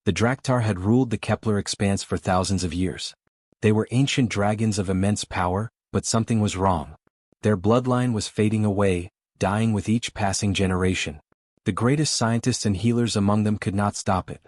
The Draktar had ruled the Kepler expanse for thousands of years. They were ancient dragons of immense power, but something was wrong. Their bloodline was fading away, dying with each passing generation. The greatest scientists and healers among them could not stop it.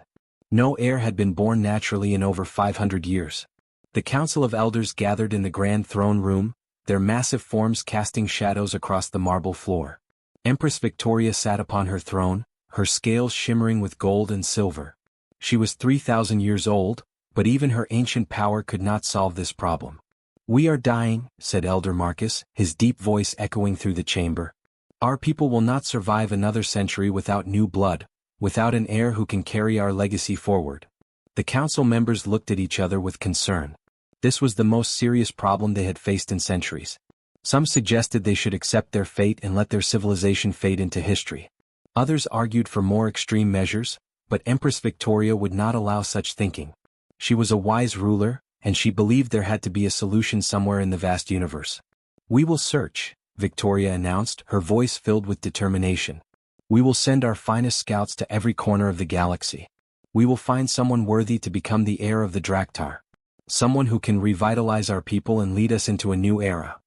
No heir had been born naturally in over 500 years. The Council of Elders gathered in the Grand Throne Room, their massive forms casting shadows across the marble floor. Empress Victoria sat upon her throne, her scales shimmering with gold and silver. She was 3,000 years old, but even her ancient power could not solve this problem. "We are dying," said Elder Marcus, his deep voice echoing through the chamber. "Our people will not survive another century without new blood, without an heir who can carry our legacy forward." The council members looked at each other with concern. This was the most serious problem they had faced in centuries. Some suggested they should accept their fate and let their civilization fade into history. Others argued for more extreme measures, but Empress Victoria would not allow such thinking. She was a wise ruler, and she believed there had to be a solution somewhere in the vast universe. "We will search," Victoria announced, her voice filled with determination. "We will send our finest scouts to every corner of the galaxy. We will find someone worthy to become the heir of the Draktar. Someone who can revitalize our people and lead us into a new era."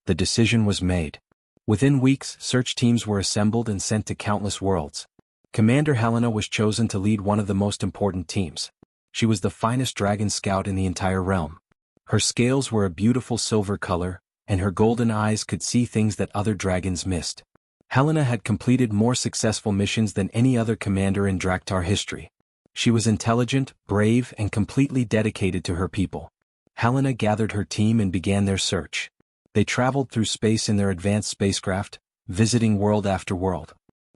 The decision was made. Within weeks, search teams were assembled and sent to countless worlds. Commander Helena was chosen to lead one of the most important teams. She was the finest dragon scout in the entire realm. Her scales were a beautiful silver color, and her golden eyes could see things that other dragons missed. Helena had completed more successful missions than any other commander in Draktar history. She was intelligent, brave, and completely dedicated to her people. Helena gathered her team and began their search. They traveled through space in their advanced spacecraft, visiting world after world.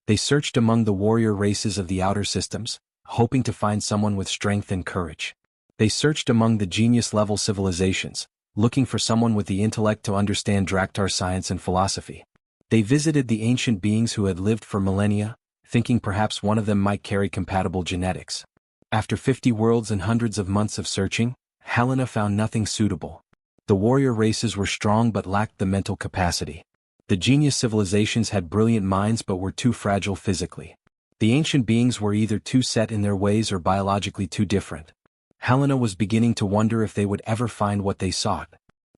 They searched among the warrior races of the outer systems, hoping to find someone with strength and courage. They searched among the genius-level civilizations, looking for someone with the intellect to understand Draktar science and philosophy. They visited the ancient beings who had lived for millennia, thinking perhaps one of them might carry compatible genetics. After 50 worlds and hundreds of months of searching, Helena found nothing suitable. The warrior races were strong but lacked the mental capacity. The genius civilizations had brilliant minds but were too fragile physically. The ancient beings were either too set in their ways or biologically too different. Helena was beginning to wonder if they would ever find what they sought.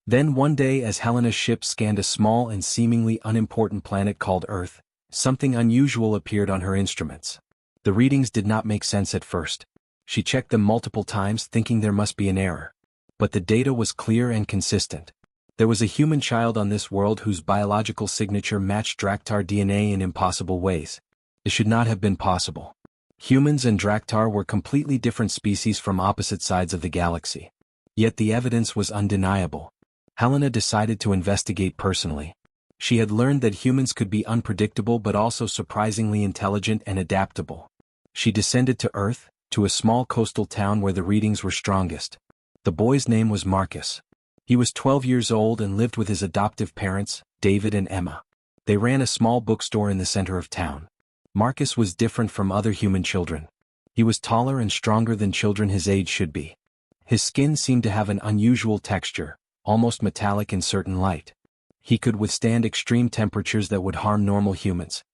Then one day, as Helena's ship scanned a small and seemingly unimportant planet called Earth, something unusual appeared on her instruments. The readings did not make sense at first. She checked them multiple times thinking there must be an error. But the data was clear and consistent. There was a human child on this world whose biological signature matched Draktar DNA in impossible ways. It should not have been possible. Humans and Draktar were completely different species from opposite sides of the galaxy. Yet the evidence was undeniable. Helena decided to investigate personally. She had learned that humans could be unpredictable but also surprisingly intelligent and adaptable. She descended to Earth, to a small coastal town where the readings were strongest. The boy's name was Marcus. He was 12 years old and lived with his adoptive parents, David and Emma. They ran a small bookstore in the center of town. Marcus was different from other human children. He was taller and stronger than children his age should be. His skin seemed to have an unusual texture, almost metallic in certain light. He could withstand extreme temperatures that would harm normal humans.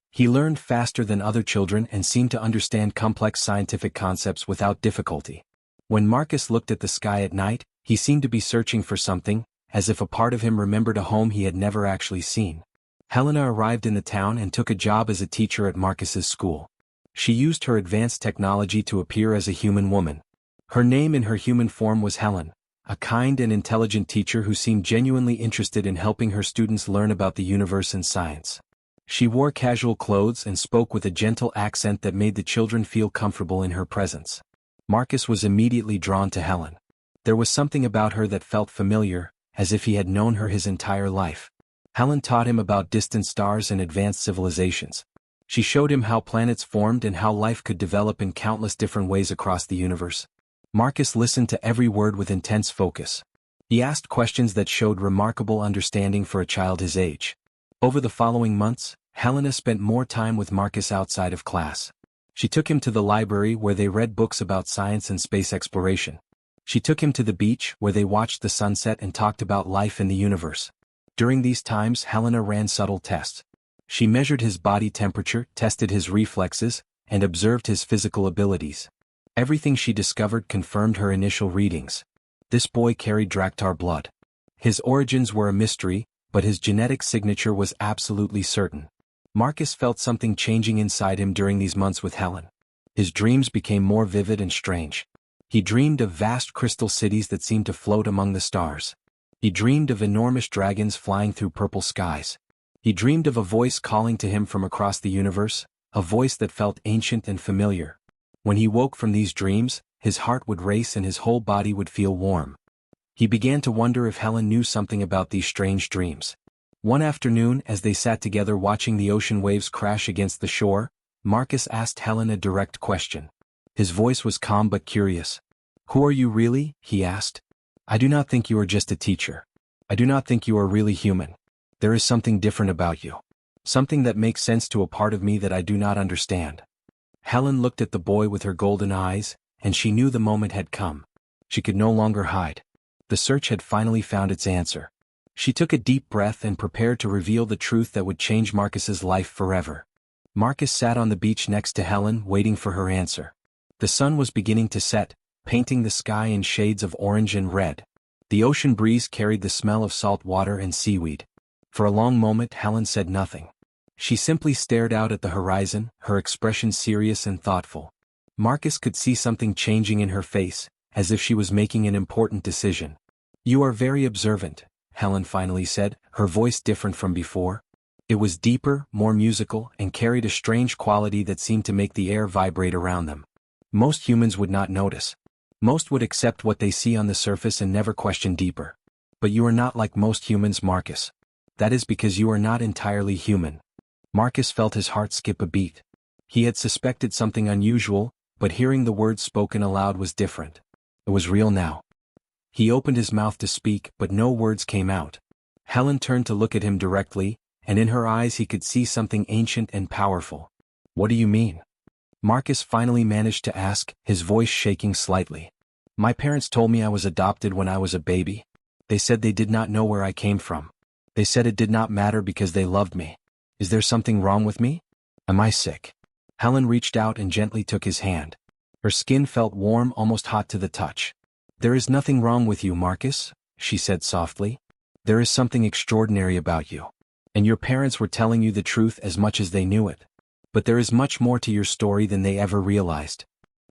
He learned faster than other children and seemed to understand complex scientific concepts without difficulty. When Marcus looked at the sky at night, he seemed to be searching for something, as if a part of him remembered a home he had never actually seen. Helena arrived in the town and took a job as a teacher at Marcus's school. She used her advanced technology to appear as a human woman. Her name in her human form was Helen, a kind and intelligent teacher who seemed genuinely interested in helping her students learn about the universe and science. She wore casual clothes and spoke with a gentle accent that made the children feel comfortable in her presence. Marcus was immediately drawn to Helen. There was something about her that felt familiar, as if he had known her his entire life. Helen taught him about distant stars and advanced civilizations. She showed him how planets formed and how life could develop in countless different ways across the universe. Marcus listened to every word with intense focus. He asked questions that showed remarkable understanding for a child his age. Over the following months, Helena spent more time with Marcus outside of class. She took him to the library where they read books about science and space exploration. She took him to the beach where they watched the sunset and talked about life in the universe. During these times, Helena ran subtle tests. She measured his body temperature, tested his reflexes, and observed his physical abilities. Everything she discovered confirmed her initial readings. This boy carried Draktar blood. His origins were a mystery, but his genetic signature was absolutely certain. Marcus felt something changing inside him during these months with Helen. His dreams became more vivid and strange. He dreamed of vast crystal cities that seemed to float among the stars. He dreamed of enormous dragons flying through purple skies. He dreamed of a voice calling to him from across the universe, a voice that felt ancient and familiar. When he woke from these dreams, his heart would race and his whole body would feel warm. He began to wonder if Helen knew something about these strange dreams. One afternoon, as they sat together watching the ocean waves crash against the shore, Marcus asked Helen a direct question. His voice was calm but curious. "Who are you really?" he asked. "I do not think you are just a teacher. I do not think you are really human. There is something different about you. Something that makes sense to a part of me that I do not understand." Helen looked at the boy with her golden eyes, and she knew the moment had come. She could no longer hide. The search had finally found its answer. She took a deep breath and prepared to reveal the truth that would change Marcus's life forever. Marcus sat on the beach next to Helen, waiting for her answer. The sun was beginning to set, painting the sky in shades of orange and red. The ocean breeze carried the smell of salt water and seaweed. For a long moment Helen said nothing. She simply stared out at the horizon, her expression serious and thoughtful. Marcus could see something changing in her face, as if she was making an important decision. "You are very observant," Helen finally said, her voice different from before. It was deeper, more musical, and carried a strange quality that seemed to make the air vibrate around them. Most humans would not notice. Most would accept what they see on the surface and never question deeper. But you are not like most humans, Marcus. That is because you are not entirely human. Marcus felt his heart skip a beat. He had suspected something unusual, but hearing the words spoken aloud was different. It was real now. He opened his mouth to speak, but no words came out. Helen turned to look at him directly, and in her eyes he could see something ancient and powerful. "What do you mean?" Marcus finally managed to ask, his voice shaking slightly. "My parents told me I was adopted when I was a baby. They said they did not know where I came from. They said it did not matter because they loved me. Is there something wrong with me? Am I sick?" Helen reached out and gently took his hand. Her skin felt warm, almost hot to the touch. "There is nothing wrong with you, Marcus," she said softly. "There is something extraordinary about you. And your parents were telling you the truth as much as they knew it. But there is much more to your story than they ever realized."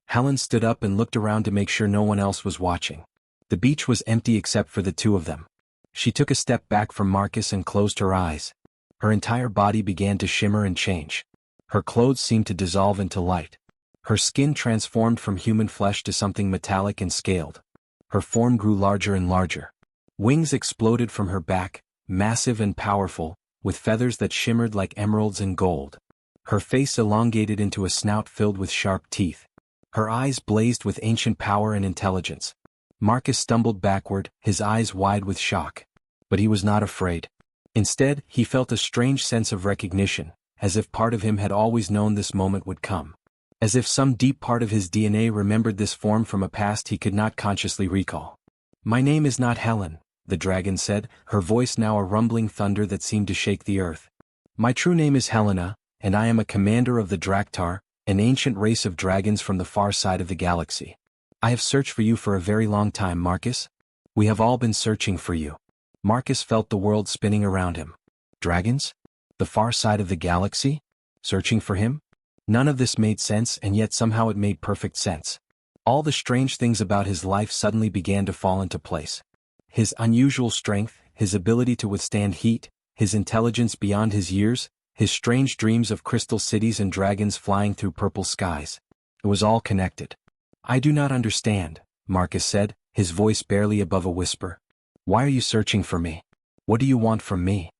Helen stood up and looked around to make sure no one else was watching. The beach was empty except for the two of them. She took a step back from Marcus and closed her eyes. Her entire body began to shimmer and change. Her clothes seemed to dissolve into light. Her skin transformed from human flesh to something metallic and scaled. Her form grew larger and larger. Wings exploded from her back, massive and powerful, with feathers that shimmered like emeralds and gold. Her face elongated into a snout filled with sharp teeth. Her eyes blazed with ancient power and intelligence. Marcus stumbled backward, his eyes wide with shock. But he was not afraid. Instead, he felt a strange sense of recognition, as if part of him had always known this moment would come. As if some deep part of his DNA remembered this form from a past he could not consciously recall. "My name is not Helen," the dragon said, her voice now a rumbling thunder that seemed to shake the earth. "My true name is Helena, and I am a commander of the Draktar, an ancient race of dragons from the far side of the galaxy. I have searched for you for a very long time, Marcus. We have all been searching for you." Marcus felt the world spinning around him. Dragons? The far side of the galaxy? Searching for him? None of this made sense, and yet somehow it made perfect sense. All the strange things about his life suddenly began to fall into place. His unusual strength, his ability to withstand heat, his intelligence beyond his years, his strange dreams of crystal cities and dragons flying through purple skies. It was all connected. "I do not understand," Marcus said, his voice barely above a whisper. "Why are you searching for me? What do you want from me?"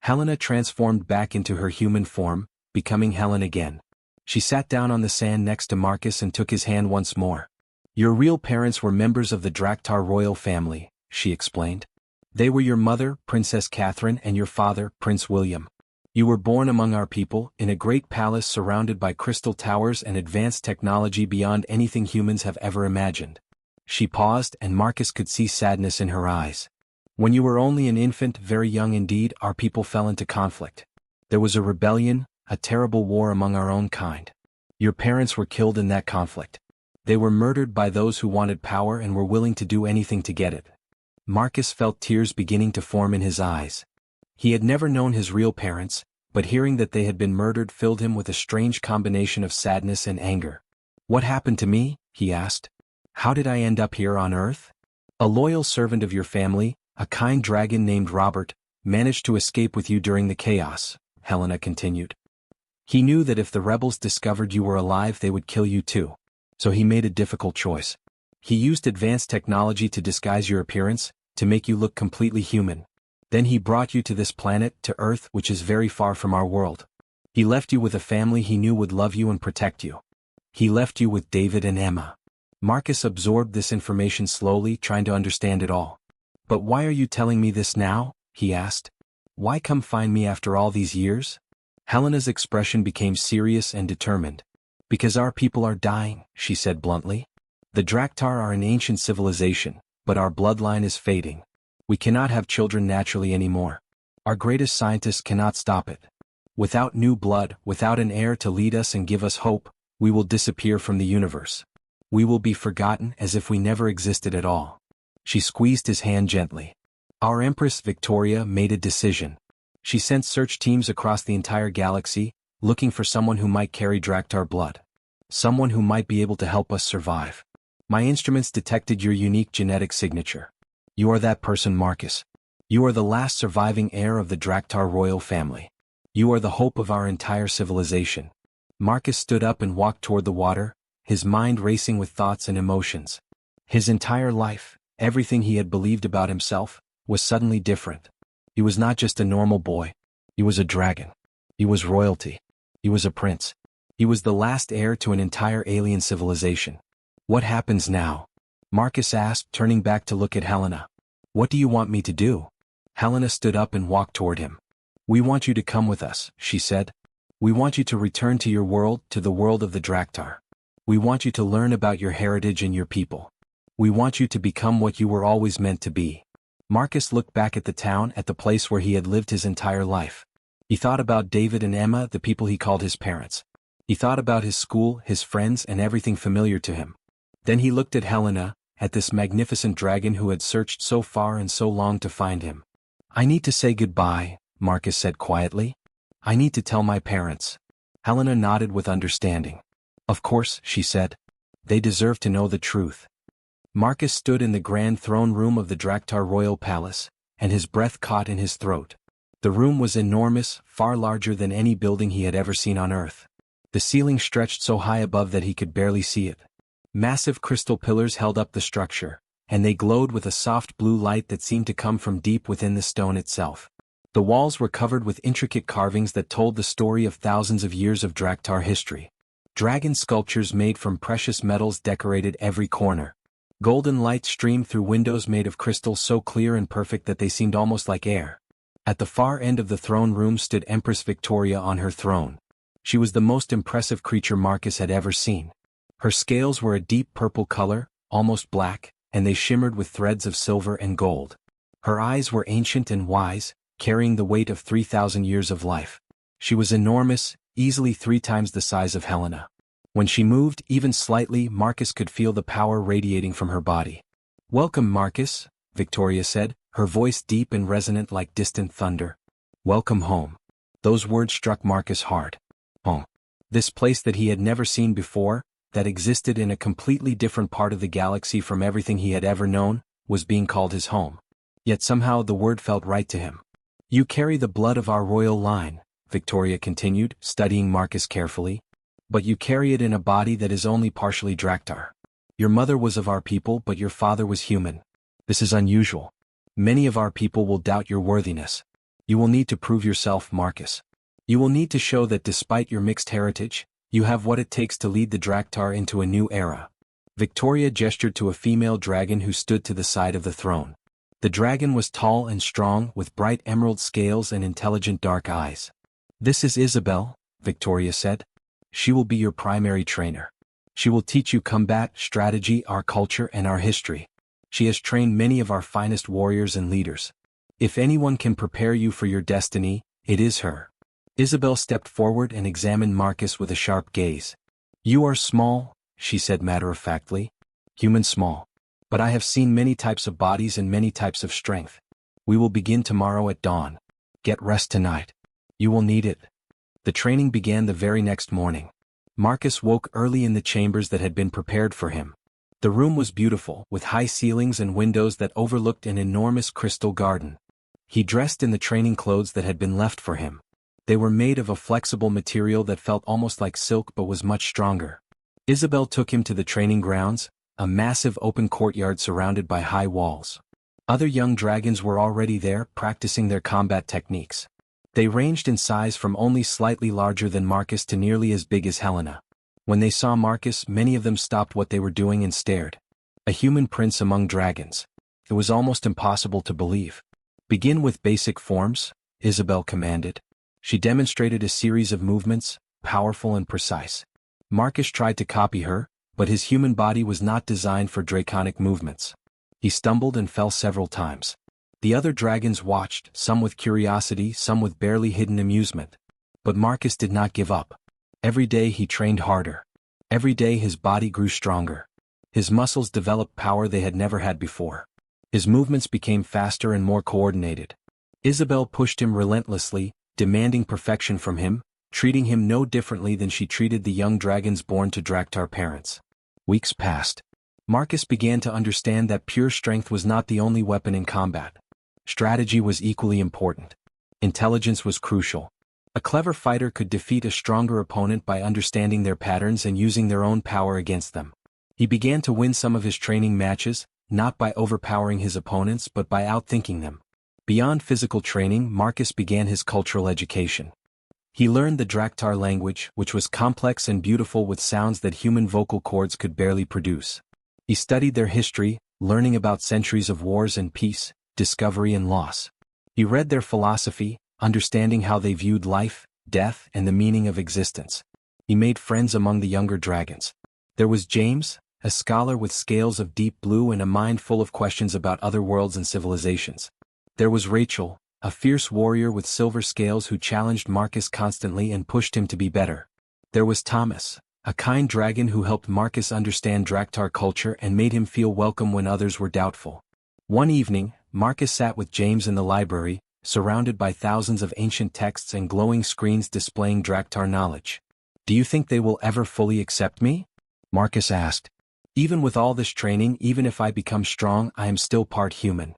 Helena transformed back into her human form, becoming Helen again. She sat down on the sand next to Marcus and took his hand once more. "Your real parents were members of the Draktar royal family," she explained. "They were your mother, Princess Catherine, and your father, Prince William. You were born among our people, in a great palace surrounded by crystal towers and advanced technology beyond anything humans have ever imagined." She paused, and Marcus could see sadness in her eyes. "When you were only an infant, very young indeed, our people fell into conflict. There was a rebellion, a terrible war among our own kind. Your parents were killed in that conflict. They were murdered by those who wanted power and were willing to do anything to get it. Marcus felt tears beginning to form in his eyes. He had never known his real parents, but hearing that they had been murdered filled him with a strange combination of sadness and anger. "What happened to me?" he asked. "How did I end up here on Earth?" "A loyal servant of your family, a kind dragon named Robert, managed to escape with you during the chaos," Helena continued. "He knew that if the rebels discovered you were alive they would kill you too. So he made a difficult choice. He used advanced technology to disguise your appearance, to make you look completely human. Then he brought you to this planet, to Earth, which is very far from our world. He left you with a family he knew would love you and protect you. He left you with David and Emma." Marcus absorbed this information slowly, trying to understand it all. "But why are you telling me this now?" he asked. "Why come find me after all these years?" Helena's expression became serious and determined. "Because our people are dying," she said bluntly. "The Draktar are an ancient civilization, but our bloodline is fading. We cannot have children naturally anymore. Our greatest scientists cannot stop it. Without new blood, without an heir to lead us and give us hope, we will disappear from the universe. We will be forgotten as if we never existed at all." She squeezed his hand gently. "Our Empress Victoria made a decision. She sent search teams across the entire galaxy, looking for someone who might carry Draktar blood. Someone who might be able to help us survive. My instruments detected your unique genetic signature. You are that person, Marcus. You are the last surviving heir of the Draktar royal family. You are the hope of our entire civilization." Marcus stood up and walked toward the water, his mind racing with thoughts and emotions. His entire life, everything he had believed about himself, was suddenly different. He was not just a normal boy. He was a dragon. He was royalty. He was a prince. He was the last heir to an entire alien civilization. "What happens now?" Marcus asked, turning back to look at Helena. "What do you want me to do?" Helena stood up and walked toward him. "We want you to come with us," she said. "We want you to return to your world, to the world of the Draktar. We want you to learn about your heritage and your people. We want you to become what you were always meant to be." Marcus looked back at the town, at the place where he had lived his entire life. He thought about David and Emma, the people he called his parents. He thought about his school, his friends, and everything familiar to him. Then he looked at Helena, at this magnificent dragon who had searched so far and so long to find him. "I need to say goodbye," Marcus said quietly. "I need to tell my parents." Helena nodded with understanding. "Of course," she said. "They deserve to know the truth." Marcus stood in the grand throne room of the Draktar royal palace, and his breath caught in his throat. The room was enormous, far larger than any building he had ever seen on Earth. The ceiling stretched so high above that he could barely see it. Massive crystal pillars held up the structure, and they glowed with a soft blue light that seemed to come from deep within the stone itself. The walls were covered with intricate carvings that told the story of thousands of years of Draktar history. Dragon sculptures made from precious metals decorated every corner. Golden light streamed through windows made of crystal so clear and perfect that they seemed almost like air. At the far end of the throne room stood Empress Victoria on her throne. She was the most impressive creature Marcus had ever seen. Her scales were a deep purple color, almost black, and they shimmered with threads of silver and gold. Her eyes were ancient and wise, carrying the weight of 3,000 years of life. She was enormous, easily 3 times the size of Helena. When she moved, even slightly, Marcus could feel the power radiating from her body. "Welcome, Marcus," Victoria said, her voice deep and resonant like distant thunder. "Welcome home." Those words struck Marcus hard. Home. This place that he had never seen before, that existed in a completely different part of the galaxy from everything he had ever known, was being called his home. Yet somehow the word felt right to him. "You carry the blood of our royal line," Victoria continued, studying Marcus carefully. "But you carry it in a body that is only partially Draktar. Your mother was of our people, but your father was human. This is unusual. Many of our people will doubt your worthiness. You will need to prove yourself, Marcus. You will need to show that despite your mixed heritage, you have what it takes to lead the Draktar into a new era." Victoria gestured to a female dragon who stood to the side of the throne. The dragon was tall and strong, with bright emerald scales and intelligent dark eyes. "This is Isabel," Victoria said. "She will be your primary trainer. She will teach you combat, strategy, our culture, and our history. She has trained many of our finest warriors and leaders. If anyone can prepare you for your destiny, it is her." Isabel stepped forward and examined Marcus with a sharp gaze. "You are small, she said matter-of-factly. Human small. But I have seen many types of bodies and many types of strength. We will begin tomorrow at dawn. Get rest tonight. You will need it. The training began the very next morning. Marcus woke early in the chambers that had been prepared for him. The room was beautiful, with high ceilings and windows that overlooked an enormous crystal garden. He dressed in the training clothes that had been left for him. They were made of a flexible material that felt almost like silk but was much stronger. Isabel took him to the training grounds, a massive open courtyard surrounded by high walls. Other young dragons were already there, practicing their combat techniques. They ranged in size from only slightly larger than Marcus to nearly as big as Helena. When they saw Marcus, many of them stopped what they were doing and stared. A human prince among dragons. It was almost impossible to believe. Begin with basic forms, Isabel commanded. She demonstrated a series of movements, powerful and precise. Marcus tried to copy her, but his human body was not designed for draconic movements. He stumbled and fell several times. The other dragons watched, some with curiosity, some with barely hidden amusement. But Marcus did not give up. Every day he trained harder. Every day his body grew stronger. His muscles developed power they had never had before. His movements became faster and more coordinated. Isabel pushed him relentlessly, demanding perfection from him, treating him no differently than she treated the young dragons born to Draktar parents. Weeks passed. Marcus began to understand that pure strength was not the only weapon in combat. Strategy was equally important. Intelligence was crucial. A clever fighter could defeat a stronger opponent by understanding their patterns and using their own power against them. He began to win some of his training matches, not by overpowering his opponents but by outthinking them. Beyond physical training, Marcus began his cultural education. He learned the Draktar language, which was complex and beautiful with sounds that human vocal cords could barely produce. He studied their history, learning about centuries of wars and peace, discovery and loss. He read their philosophy, understanding how they viewed life, death, and the meaning of existence. He made friends among the younger dragons. There was James, a scholar with scales of deep blue and a mind full of questions about other worlds and civilizations. There was Rachel, a fierce warrior with silver scales who challenged Marcus constantly and pushed him to be better. There was Thomas, a kind dragon who helped Marcus understand Draktar culture and made him feel welcome when others were doubtful. One evening, Marcus sat with James in the library, surrounded by thousands of ancient texts and glowing screens displaying Draktar knowledge. "Do you think they will ever fully accept me?" Marcus asked. "Even with all this training, even if I become strong, I am still part human.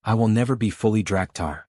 I will never be fully Draktar."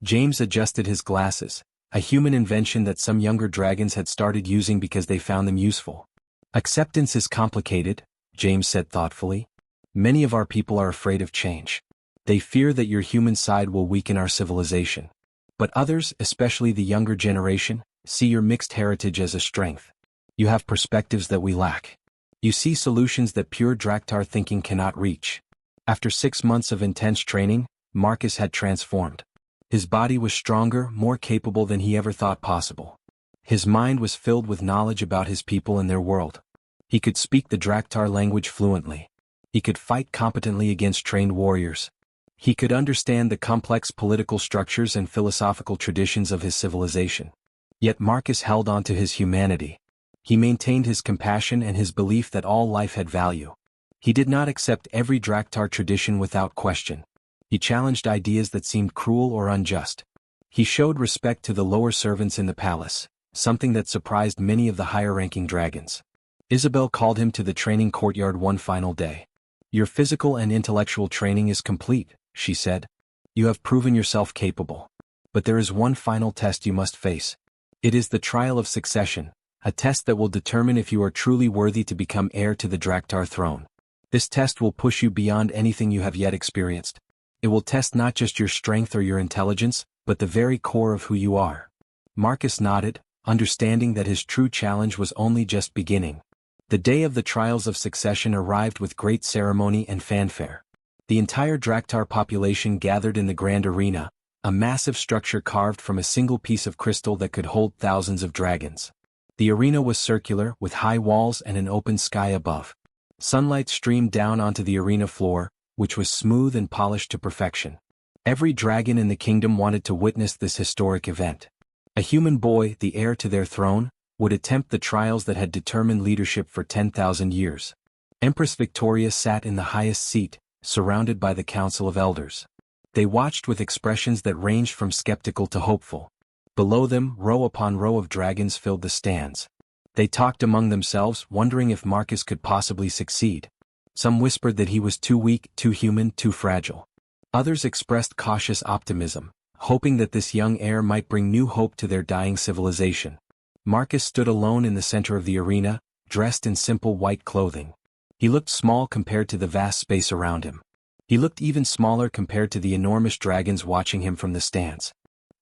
James adjusted his glasses, a human invention that some younger dragons had started using because they found them useful. "Acceptance is complicated," James said thoughtfully. "Many of our people are afraid of change. They fear that your human side will weaken our civilization. But others, especially the younger generation, see your mixed heritage as a strength. You have perspectives that we lack. You see solutions that pure Draktar thinking cannot reach." After 6 months of intense training, Marcus had transformed. His body was stronger, more capable than he ever thought possible. His mind was filled with knowledge about his people and their world. He could speak the Draktar language fluently. He could fight competently against trained warriors. He could understand the complex political structures and philosophical traditions of his civilization. Yet Marcus held on to his humanity. He maintained his compassion and his belief that all life had value. He did not accept every Draktar tradition without question. He challenged ideas that seemed cruel or unjust. He showed respect to the lower servants in the palace, something that surprised many of the higher-ranking dragons. Isabel called him to the training courtyard one final day. "Your physical and intellectual training is complete," she said. "You have proven yourself capable. But there is one final test you must face. It is the trial of succession, a test that will determine if you are truly worthy to become heir to the Draktar throne. This test will push you beyond anything you have yet experienced. It will test not just your strength or your intelligence, but the very core of who you are." Marcus nodded, understanding that his true challenge was only just beginning. The day of the trials of succession arrived with great ceremony and fanfare. The entire Draktar population gathered in the grand arena, a massive structure carved from a single piece of crystal that could hold thousands of dragons. The arena was circular, with high walls and an open sky above. Sunlight streamed down onto the arena floor, which was smooth and polished to perfection. Every dragon in the kingdom wanted to witness this historic event. A human boy, the heir to their throne, would attempt the trials that had determined leadership for 10,000 years. Empress Victoria sat in the highest seat, surrounded by the Council of Elders. They watched with expressions that ranged from skeptical to hopeful. Below them, row upon row of dragons filled the stands. They talked among themselves, wondering if Marcus could possibly succeed. Some whispered that he was too weak, too human, too fragile. Others expressed cautious optimism, hoping that this young heir might bring new hope to their dying civilization. Marcus stood alone in the center of the arena, dressed in simple white clothing. He looked small compared to the vast space around him. He looked even smaller compared to the enormous dragons watching him from the stands.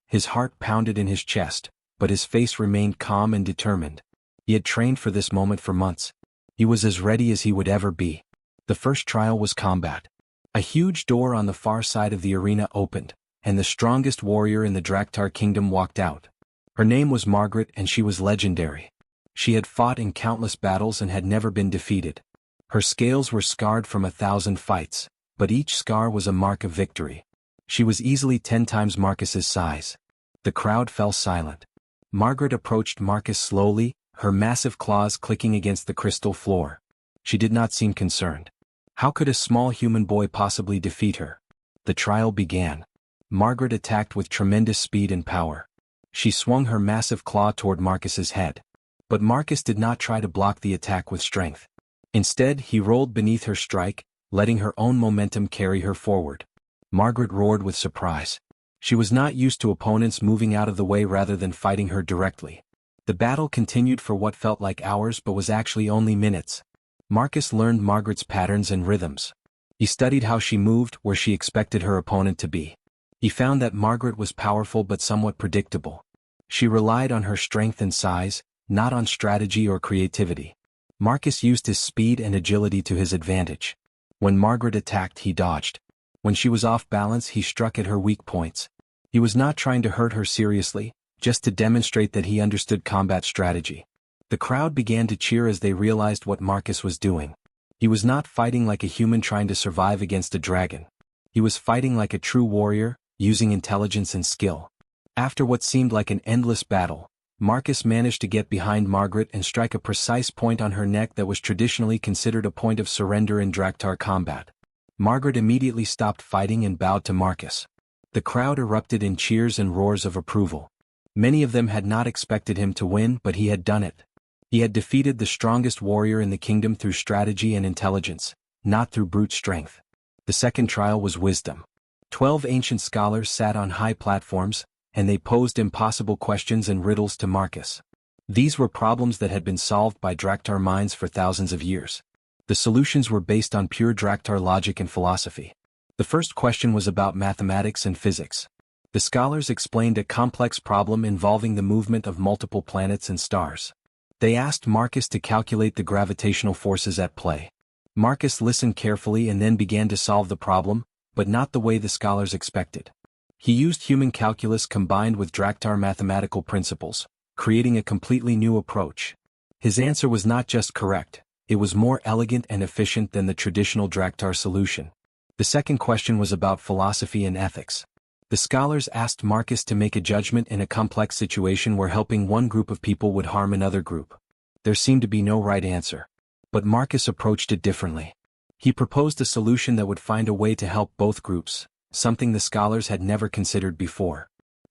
His heart pounded in his chest, but his face remained calm and determined. He had trained for this moment for months. He was as ready as he would ever be. The first trial was combat. A huge door on the far side of the arena opened, and the strongest warrior in the Draktar kingdom walked out. Her name was Margaret, and she was legendary. She had fought in countless battles and had never been defeated. Her scales were scarred from 1,000 fights, but each scar was a mark of victory. She was easily 10 times Marcus's size. The crowd fell silent. Margaret approached Marcus slowly, her massive claws clicking against the crystal floor. She did not seem concerned. How could a small human boy possibly defeat her? The trial began. Margaret attacked with tremendous speed and power. She swung her massive claw toward Marcus's head. But Marcus did not try to block the attack with strength. Instead, he rolled beneath her strike, letting her own momentum carry her forward. Margaret roared with surprise. She was not used to opponents moving out of the way rather than fighting her directly. The battle continued for what felt like hours but was actually only minutes. Marcus learned Margaret's patterns and rhythms. He studied how she moved, where she expected her opponent to be. He found that Margaret was powerful but somewhat predictable. She relied on her strength and size, not on strategy or creativity. Marcus used his speed and agility to his advantage. When Margaret attacked, he dodged. When she was off balance, he struck at her weak points. He was not trying to hurt her seriously, just to demonstrate that he understood combat strategy. The crowd began to cheer as they realized what Marcus was doing. He was not fighting like a human trying to survive against a dragon. He was fighting like a true warrior, using intelligence and skill. After what seemed like an endless battle, Marcus managed to get behind Margaret and strike a precise point on her neck that was traditionally considered a point of surrender in Draktar combat. Margaret immediately stopped fighting and bowed to Marcus. The crowd erupted in cheers and roars of approval. Many of them had not expected him to win, but he had done it. He had defeated the strongest warrior in the kingdom through strategy and intelligence, not through brute strength. The second trial was wisdom. 12 ancient scholars sat on high platforms, and they posed impossible questions and riddles to Marcus. These were problems that had been solved by Draktar minds for thousands of years. The solutions were based on pure Draktar logic and philosophy. The first question was about mathematics and physics. The scholars explained a complex problem involving the movement of multiple planets and stars. They asked Marcus to calculate the gravitational forces at play. Marcus listened carefully and then began to solve the problem, but not the way the scholars expected. He used human calculus combined with Draktar mathematical principles, creating a completely new approach. His answer was not just correct, it was more elegant and efficient than the traditional Draktar solution. The second question was about philosophy and ethics. The scholars asked Marcus to make a judgment in a complex situation where helping one group of people would harm another group. There seemed to be no right answer. But Marcus approached it differently. He proposed a solution that would find a way to help both groups, something the scholars had never considered before.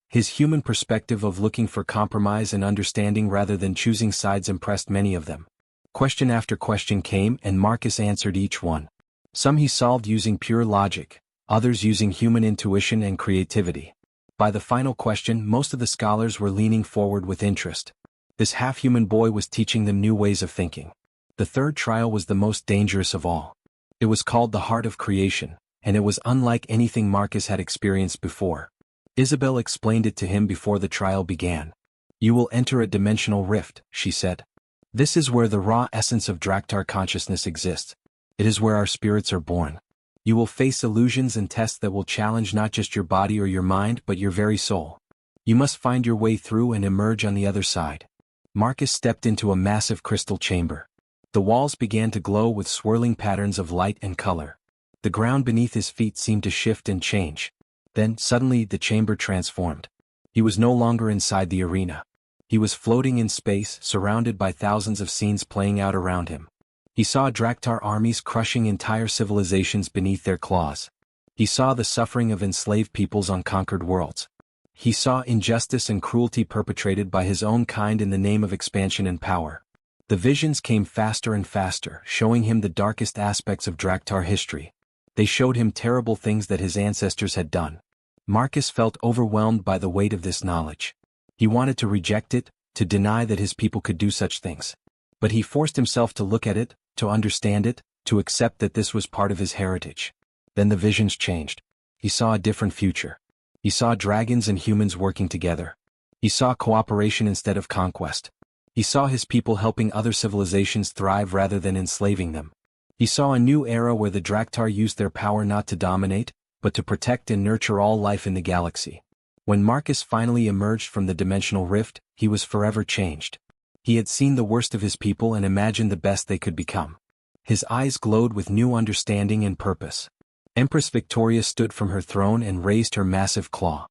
His human perspective of looking for compromise and understanding rather than choosing sides impressed many of them. Question after question came and Marcus answered each one. Some he solved using pure logic, others using human intuition and creativity. By the final question, most of the scholars were leaning forward with interest. This half-human boy was teaching them new ways of thinking. The third trial was the most dangerous of all. It was called the Heart of Creation, and it was unlike anything Marcus had experienced before. Isabel explained it to him before the trial began. "You will enter a dimensional rift," she said. "This is where the raw essence of Draktar consciousness exists. It is where our spirits are born. You will face illusions and tests that will challenge not just your body or your mind but your very soul. You must find your way through and emerge on the other side." Marcus stepped into a massive crystal chamber. The walls began to glow with swirling patterns of light and color. The ground beneath his feet seemed to shift and change. Then, suddenly, the chamber transformed. He was no longer inside the arena. He was floating in space, surrounded by thousands of scenes playing out around him. He saw Draktar armies crushing entire civilizations beneath their claws. He saw the suffering of enslaved peoples on conquered worlds. He saw injustice and cruelty perpetrated by his own kind in the name of expansion and power. The visions came faster and faster, showing him the darkest aspects of Draktar history. They showed him terrible things that his ancestors had done. Marcus felt overwhelmed by the weight of this knowledge. He wanted to reject it, to deny that his people could do such things. But he forced himself to look at it, to understand it, to accept that this was part of his heritage. Then the visions changed. He saw a different future. He saw dragons and humans working together. He saw cooperation instead of conquest. He saw his people helping other civilizations thrive rather than enslaving them. He saw a new era where the Draktar used their power not to dominate, but to protect and nurture all life in the galaxy. When Marcus finally emerged from the dimensional rift, he was forever changed. He had seen the worst of his people and imagined the best they could become. His eyes glowed with new understanding and purpose. Empress Victoria stood from her throne and raised her massive claw.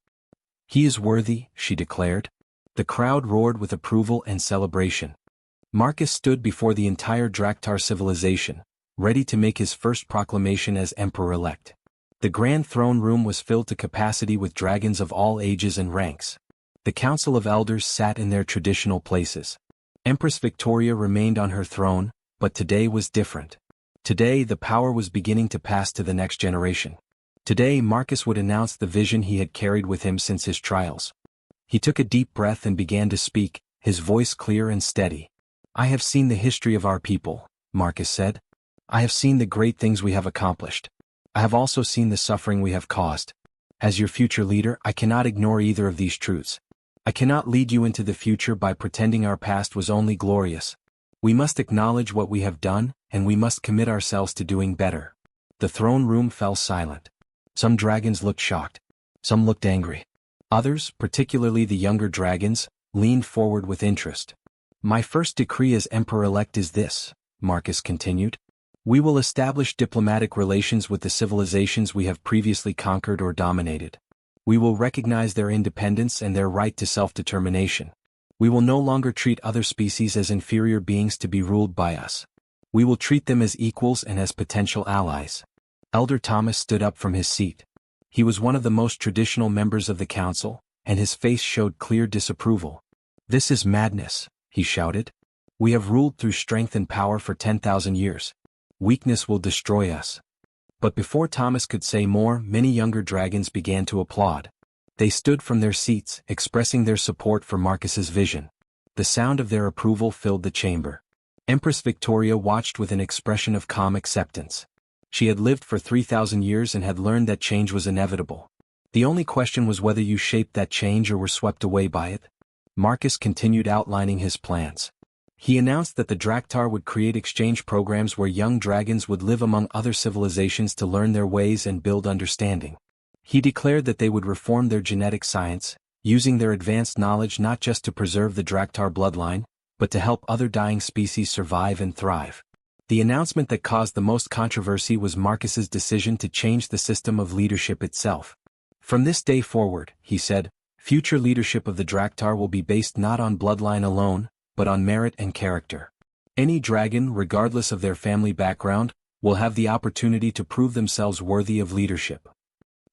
"He is worthy," she declared. The crowd roared with approval and celebration. Marcus stood before the entire Draktar civilization, ready to make his first proclamation as Emperor-elect. The grand throne room was filled to capacity with dragons of all ages and ranks. The Council of Elders sat in their traditional places. Empress Victoria remained on her throne, but today was different. Today the power was beginning to pass to the next generation. Today Marcus would announce the vision he had carried with him since his trials. He took a deep breath and began to speak, his voice clear and steady. "I have seen the history of our people," Marcus said. "I have seen the great things we have accomplished. I have also seen the suffering we have caused. As your future leader, I cannot ignore either of these truths. I cannot lead you into the future by pretending our past was only glorious. We must acknowledge what we have done, and we must commit ourselves to doing better." The throne room fell silent. Some dragons looked shocked. Some looked angry. Others, particularly the younger dragons, leaned forward with interest. "My first decree as Emperor-elect is this," Marcus continued. "We will establish diplomatic relations with the civilizations we have previously conquered or dominated. We will recognize their independence and their right to self-determination. We will no longer treat other species as inferior beings to be ruled by us. We will treat them as equals and as potential allies." Elder Thomas stood up from his seat. He was one of the most traditional members of the council, and his face showed clear disapproval. "This is madness," he shouted. "We have ruled through strength and power for 10,000 years. Weakness will destroy us." But before Thomas could say more, many younger dragons began to applaud. They stood from their seats, expressing their support for Marcus's vision. The sound of their approval filled the chamber. Empress Victoria watched with an expression of calm acceptance. She had lived for 3,000 years and had learned that change was inevitable. The only question was whether you shaped that change or were swept away by it. Marcus continued outlining his plans. He announced that the Draktar would create exchange programs where young dragons would live among other civilizations to learn their ways and build understanding. He declared that they would reform their genetic science, using their advanced knowledge not just to preserve the Draktar bloodline, but to help other dying species survive and thrive. The announcement that caused the most controversy was Marcus's decision to change the system of leadership itself. "From this day forward," he said, "future leadership of the Draktar will be based not on bloodline alone, but on merit and character. Any dragon, regardless of their family background, will have the opportunity to prove themselves worthy of leadership."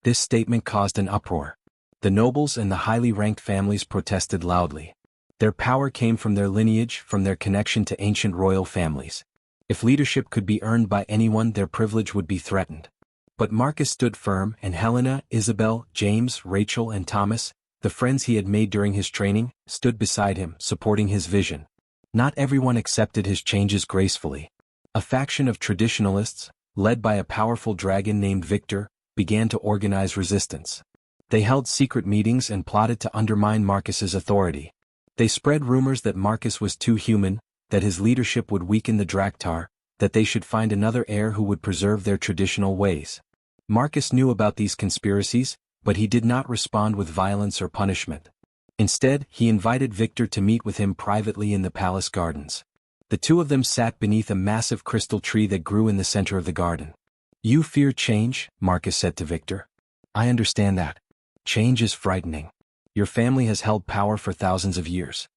This statement caused an uproar. The nobles and the highly ranked families protested loudly. Their power came from their lineage, from their connection to ancient royal families. If leadership could be earned by anyone, their privilege would be threatened. But Marcus stood firm, and Helena, Isabel, James, Rachel, and Thomas, the friends he had made during his training, stood beside him, supporting his vision. Not everyone accepted his changes gracefully. A faction of traditionalists, led by a powerful dragon named Victor, began to organize resistance. They held secret meetings and plotted to undermine Marcus's authority. They spread rumors that Marcus was too human, that his leadership would weaken the Draktar, that they should find another heir who would preserve their traditional ways. Marcus knew about these conspiracies, but he did not respond with violence or punishment. Instead, he invited Victor to meet with him privately in the palace gardens. The two of them sat beneath a massive crystal tree that grew in the center of the garden. "You fear change," Marcus said to Victor. "I understand that. Change is frightening. Your family has held power for thousands of years.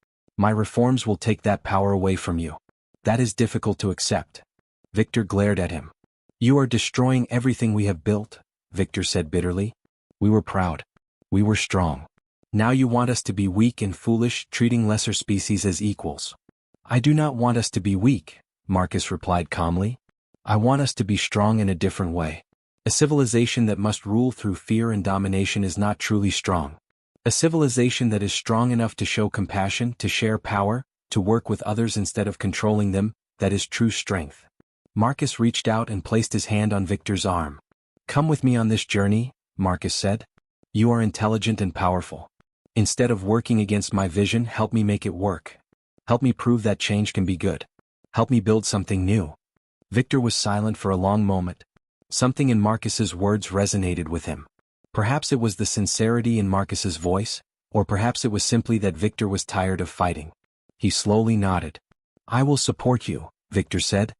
My reforms will take that power away from you. That is difficult to accept. Victor glared at him. You are destroying everything we have built, Victor said bitterly. We were proud. We were strong. Now you want us to be weak and foolish, treating lesser species as equals. I do not want us to be weak, Marcus replied calmly. I want us to be strong in a different way. A civilization that must rule through fear and domination is not truly strong. A civilization that is strong enough to show compassion, to share power, to work with others instead of controlling them, that is true strength. Marcus reached out and placed his hand on Victor's arm. Come with me on this journey, Marcus said. You are intelligent and powerful. Instead of working against my vision, help me make it work. Help me prove that change can be good. Help me build something new. Victor was silent for a long moment. Something in Marcus's words resonated with him. Perhaps it was the sincerity in Marcus's voice, or perhaps it was simply that Victor was tired of fighting. He slowly nodded. I will support you, Victor said.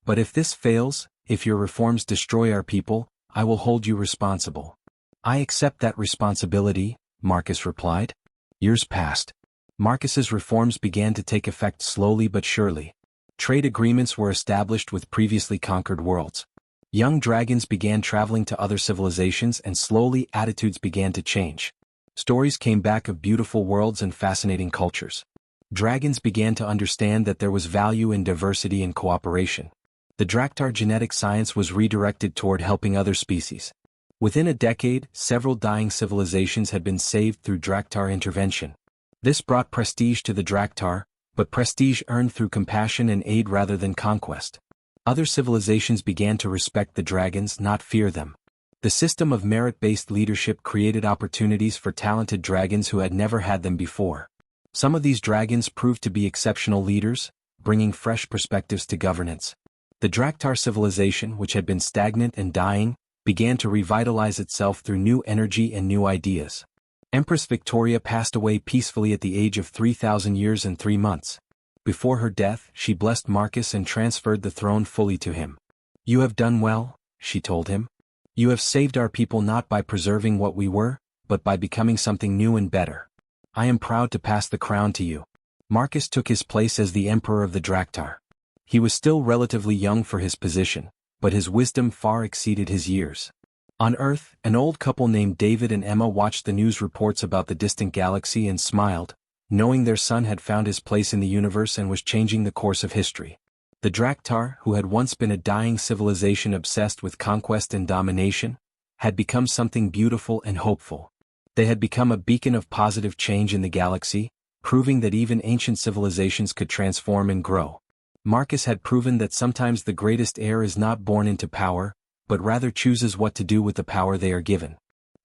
But if this fails, if your reforms destroy our people, I will hold you responsible. I accept that responsibility, Marcus replied. Years passed. Marcus's reforms began to take effect slowly but surely. Trade agreements were established with previously conquered worlds. Young dragons began traveling to other civilizations, and slowly attitudes began to change. Stories came back of beautiful worlds and fascinating cultures. Dragons began to understand that there was value in diversity and cooperation. The Draktar genetic science was redirected toward helping other species. Within a decade, several dying civilizations had been saved through Draktar intervention. This brought prestige to the Draktar, but prestige earned through compassion and aid rather than conquest. Other civilizations began to respect the dragons, not fear them. The system of merit-based leadership created opportunities for talented dragons who had never had them before. Some of these dragons proved to be exceptional leaders, bringing fresh perspectives to governance. The Draktar civilization, which had been stagnant and dying, began to revitalize itself through new energy and new ideas. Empress Victoria passed away peacefully at the age of 3,000 years and 3 months. Before her death, she blessed Marcus and transferred the throne fully to him. You have done well, she told him. You have saved our people not by preserving what we were, but by becoming something new and better. I am proud to pass the crown to you. Marcus took his place as the Emperor of the Draktar. He was still relatively young for his position, but his wisdom far exceeded his years. On Earth, an old couple named David and Emma watched the news reports about the distant galaxy and smiled, knowing their son had found his place in the universe and was changing the course of history. The Draktar, who had once been a dying civilization obsessed with conquest and domination, had become something beautiful and hopeful. They had become a beacon of positive change in the galaxy, proving that even ancient civilizations could transform and grow. Marcus had proven that sometimes the greatest heir is not born into power, but rather chooses what to do with the power they are given.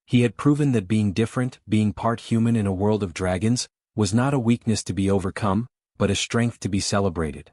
He had proven that being different, being part human in a world of dragons, was not a weakness to be overcome, but a strength to be celebrated.